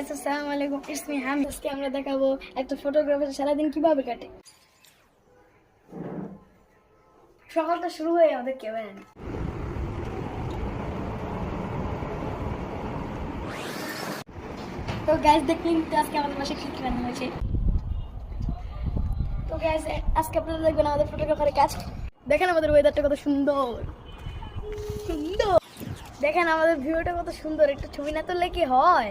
Guys, আসসালামু আলাইকুম। It's me হাম। আজকে আমরা দেখাবো একটা ফটোগ্রাফার সারাদিন কিভাবে কাটে। সকালটা শুরু হয়ে আমাদের ক্যামেরা নেই। তো গাইস দেখলেন তো আজকে আমাদের বাসায় কি রান্না হয়েছে। তো গাইস আজকে আপনারা দেখবেন আমাদের ফটোগ্রাফারের কাজ। দেখেন আমাদের ওয়েদারটা কত সুন্দর সুন্দর। দেখেন আমাদের ভিউটা কত সুন্দর। একটু ছবি না তুললে কি হয়?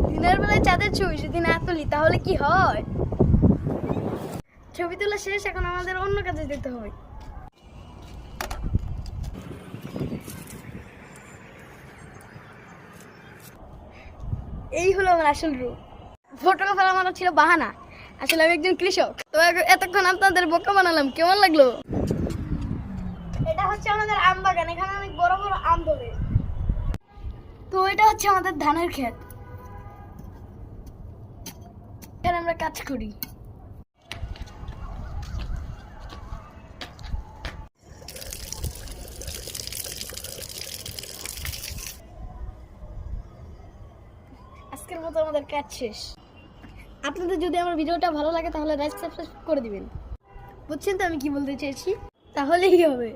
দিনের বেলায় চাঁদের ছবি যদি না তুলি তাহলে কি হয়? ছবি তোলা শেষ, এখন আমাদের অন্য কাজে যেতে হবে। এই হলো আমার আসল রূপ। ফটোগ্রাফার আমার ছিল বাহানা, আসলে আমি একজন কৃষক। তো এতক্ষণ আপনাদের বোকা বানালাম, কেমন লাগলো? এটা হচ্ছে আমাদের আম বাগান, এখানে অনেক বড় বড় আম ধরে। তো এটা হচ্ছে আমাদের ধানের ক্ষেত, এখানে আমরা কাজ করি। আজকের মতো আমাদের কাজ শেষ। আপনাদের যদি আমার ভিডিওটা ভালো লাগে তাহলে লাইক সাবস্ক্রাইব করে দিবেন। বুঝছেন তো আমি কি বলতে চেয়েছি? তাহলেই হবে।